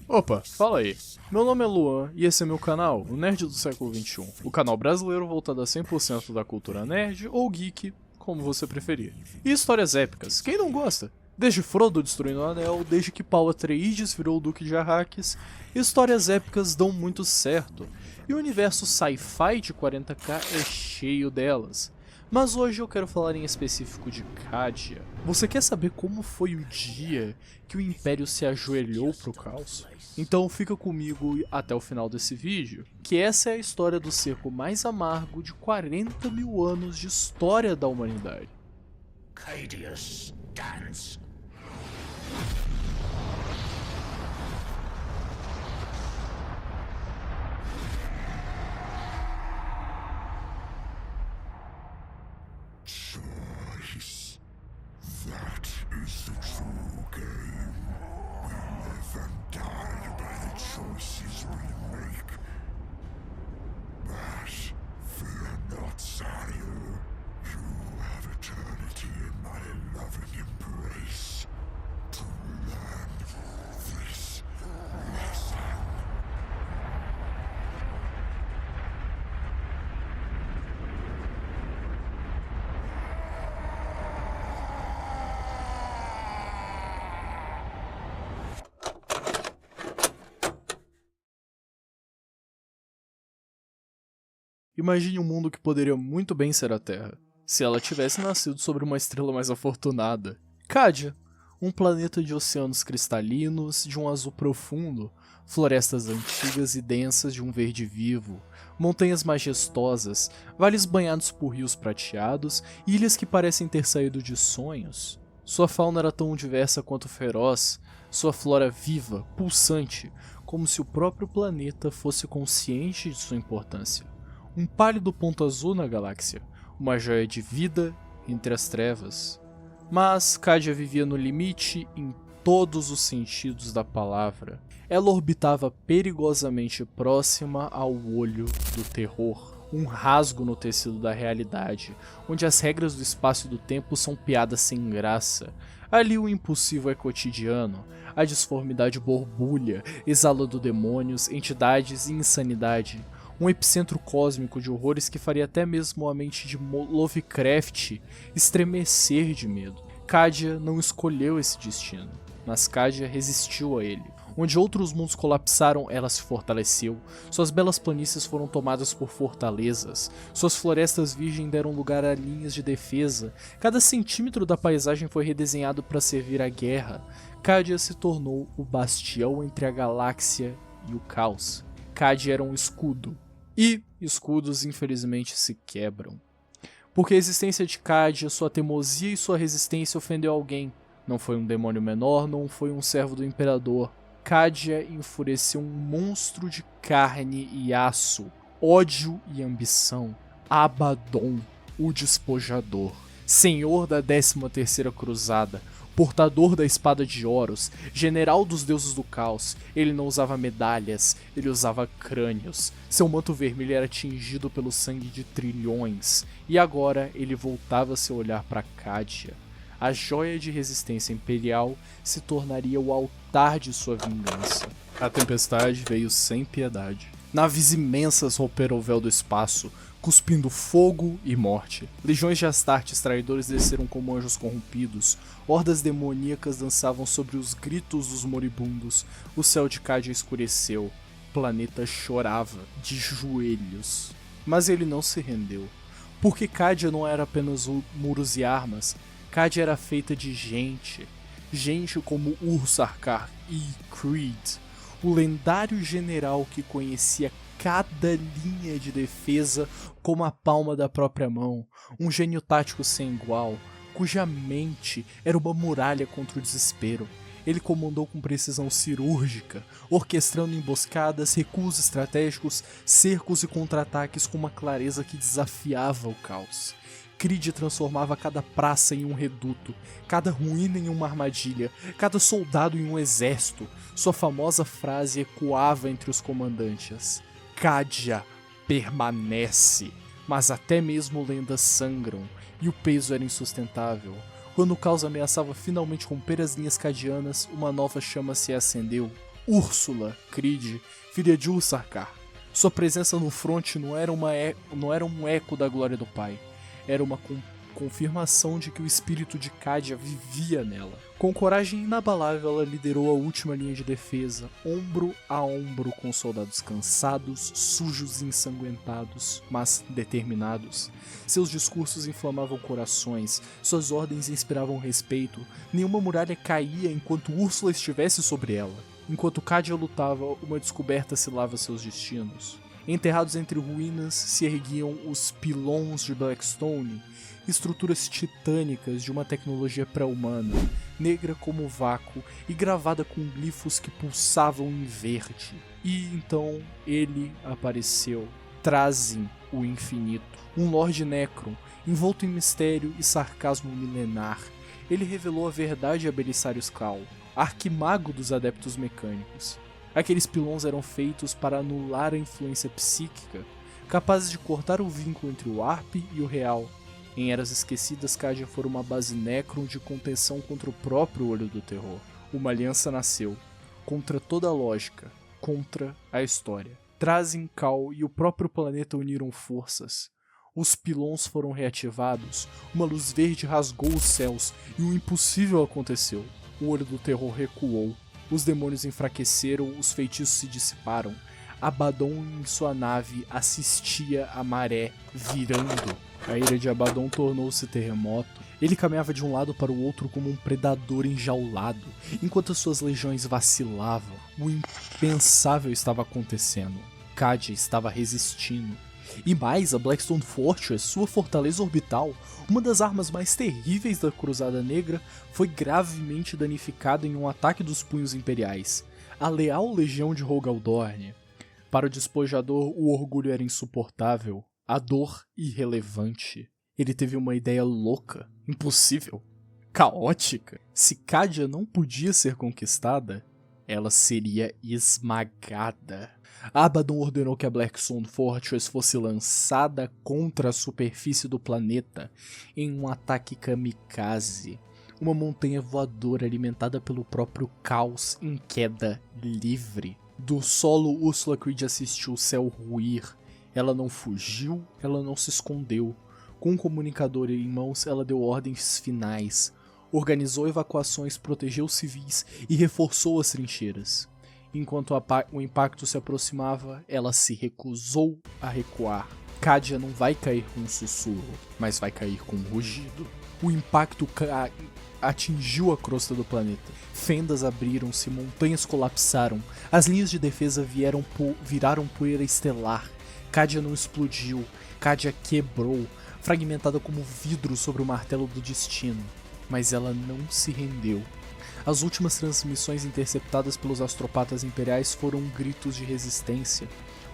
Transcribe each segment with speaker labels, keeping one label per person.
Speaker 1: Opa, fala aí. Meu nome é Luan e esse é meu canal, o Nerd do Século XXI. O canal brasileiro voltado a 100% da cultura nerd ou geek, como você preferir. E histórias épicas, quem não gosta? Desde Frodo destruindo o Anel, desde que Paulo Atreides virou o Duque de Arrakis, histórias épicas dão muito certo. E o universo sci-fi de 40k é cheio delas. Mas hoje eu quero falar em específico de Cadia. Você quer saber como foi o dia que o Império se ajoelhou pro caos? Então fica comigo até o final desse vídeo, que essa é a história do cerco mais amargo de 40 mil anos de história da humanidade.
Speaker 2: Cadia stands. Choice. That is the true game. We live and die by the choices we make. But fear not, sire. You have eternity in my loving embrace to learn this lesson.
Speaker 1: Imagine um mundo que poderia muito bem ser a Terra, se ela tivesse nascido sobre uma estrela mais afortunada. Cadia, um planeta de oceanos cristalinos, de um azul profundo, florestas antigas e densas de um verde vivo, montanhas majestosas, vales banhados por rios prateados e ilhas que parecem ter saído de sonhos. Sua fauna era tão diversa quanto feroz, sua flora viva, pulsante, como se o próprio planeta fosse consciente de sua importância. Um pálido ponto azul na galáxia, uma joia de vida entre as trevas. Mas Cadia vivia no limite em todos os sentidos da palavra. Ela orbitava perigosamente próxima ao olho do terror, um rasgo no tecido da realidade, onde as regras do espaço e do tempo são piadas sem graça. Ali o impossível é cotidiano, a disformidade borbulha, exalando demônios, entidades e insanidade. Um epicentro cósmico de horrores que faria até mesmo a mente de Lovecraft estremecer de medo. Cadia não escolheu esse destino, mas Cadia resistiu a ele. Onde outros mundos colapsaram, ela se fortaleceu. Suas belas planícies foram tomadas por fortalezas. Suas florestas virgens deram lugar a linhas de defesa. Cada centímetro da paisagem foi redesenhado para servir à guerra. Cadia se tornou o bastião entre a galáxia e o caos. Cadia era um escudo. E escudos infelizmente se quebram. Porque a existência de Cadia, sua teimosia e sua resistência ofendeu alguém. Não foi um demônio menor, não foi um servo do imperador. Cadia enfureceu um monstro de carne e aço, ódio e ambição. Abaddon, o despojador. Senhor da 13ª Cruzada, portador da espada de Horus, general dos deuses do caos. Ele não usava medalhas, ele usava crânios. Seu manto vermelho era tingido pelo sangue de trilhões. E agora ele voltava seu olhar para Cadia. A joia de resistência imperial se tornaria o altar de sua vingança. A tempestade veio sem piedade. Naves imensas romperam o véu do espaço, cuspindo fogo e morte. Legiões de Astartes traidores desceram como anjos corrompidos. Hordas demoníacas dançavam sobre os gritos dos moribundos. O céu de Cadia escureceu. O planeta chorava, de joelhos. Mas ele não se rendeu. Porque Cadia não era apenas muros e armas. Cadia era feita de gente. Gente como Ur-Sarkar e Creed. O lendário general que conhecia cada linha de defesa como a palma da própria mão, um gênio tático sem igual, cuja mente era uma muralha contra o desespero. Ele comandou com precisão cirúrgica, orquestrando emboscadas, recuos estratégicos, cercos e contra-ataques com uma clareza que desafiava o caos. Creed transformava cada praça em um reduto, cada ruína em uma armadilha, cada soldado em um exército. Sua famosa frase ecoava entre os comandantes: Cadia permanece. Mas até mesmo lendas sangram, e o peso era insustentável. Quando o caos ameaçava finalmente romper as linhas cadianas, uma nova chama se acendeu. Úrsula Creed, filha de Ursarkar. Sua presença no fronte não era um eco da glória do pai, era uma confirmação de que o espírito de Cadia vivia nela. Com coragem inabalável, ela liderou a última linha de defesa, ombro a ombro com soldados cansados, sujos e ensanguentados, mas determinados. Seus discursos inflamavam corações, suas ordens inspiravam respeito, nenhuma muralha caía enquanto Úrsula estivesse sobre ela. Enquanto Cadia lutava, uma descoberta selava seus destinos. Enterrados entre ruínas se erguiam os pilões de Blackstone, estruturas titânicas de uma tecnologia pré-humana, negra como o vácuo e gravada com glifos que pulsavam em verde. E então ele apareceu, Trazin, o Infinito, um Lorde Necron, envolto em mistério e sarcasmo milenar. Ele revelou a verdade a Belisarius Cawl, arquimago dos adeptos mecânicos. Aqueles pilões eram feitos para anular a influência psíquica, capazes de cortar o vínculo entre o Arp e o Real. Em Eras Esquecidas, Cadia foi uma base Necron de contenção contra o próprio Olho do Terror. Uma aliança nasceu, contra toda a lógica, contra a história. Trazin, Cawl e o próprio planeta uniram forças. Os pilões foram reativados, uma luz verde rasgou os céus e o impossível aconteceu. O Olho do Terror recuou, os demônios enfraqueceram, os feitiços se dissiparam. Abaddon em sua nave assistia a maré virando. A ira de Abaddon tornou-se terremoto. Ele caminhava de um lado para o outro como um predador enjaulado, enquanto suas legiões vacilavam. O impensável estava acontecendo. Cadia estava resistindo. E mais, a Blackstone Fortress, sua fortaleza orbital, uma das armas mais terríveis da Cruzada Negra, foi gravemente danificada em um ataque dos punhos imperiais. A leal legião de Rogaldorn. Para o despojador, o orgulho era insuportável, a dor irrelevante. Ele teve uma ideia louca, impossível, caótica. Se Cadia não podia ser conquistada, ela seria esmagada. Abaddon ordenou que a Blackstone Fortress fosse lançada contra a superfície do planeta em um ataque kamikaze. Uma montanha voadora alimentada pelo próprio caos em queda livre. Do solo, Úrsula Creed assistiu o céu ruir. Ela não fugiu, ela não se escondeu. Com um comunicador em mãos, ela deu ordens finais. Organizou evacuações, protegeu os civis e reforçou as trincheiras. Enquanto o impacto se aproximava, ela se recusou a recuar. Cadia não vai cair com um sussurro, mas vai cair com um rugido. O impacto atingiu a crosta do planeta. Fendas abriram-se, montanhas colapsaram. As linhas de defesa viraram poeira estelar. Cadia não explodiu. Cadia quebrou, fragmentada como vidro sobre o martelo do destino. Mas ela não se rendeu. As últimas transmissões interceptadas pelos astropatas imperiais foram gritos de resistência,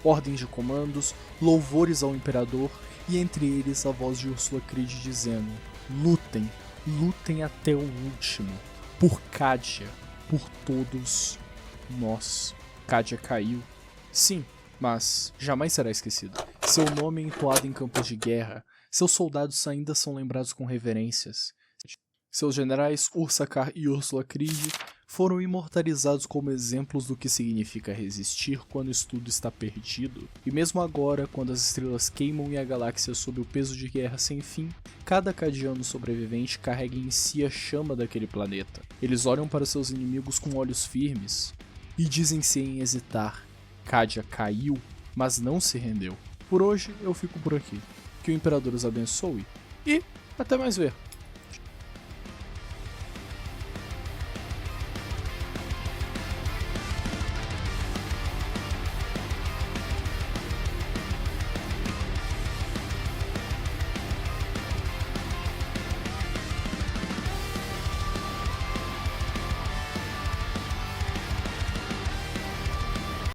Speaker 1: ordens de comandos, louvores ao imperador e entre eles a voz de Úrsula Creed dizendo: lutem, lutem até o último, por Cadia, por todos nós. Cadia caiu. Sim, mas jamais será esquecido. Seu nome é entoado em campos de guerra, seus soldados ainda são lembrados com reverências. Seus generais, Ursarkar e Úrsula Creed, foram imortalizados como exemplos do que significa resistir quando tudo está perdido. E mesmo agora, quando as estrelas queimam e a galáxia sob o peso de guerra sem fim, cada cadiano sobrevivente carrega em si a chama daquele planeta. Eles olham para seus inimigos com olhos firmes e dizem sem hesitar: Cadia caiu, mas não se rendeu. Por hoje eu fico por aqui. Que o Imperador os abençoe e até mais ver.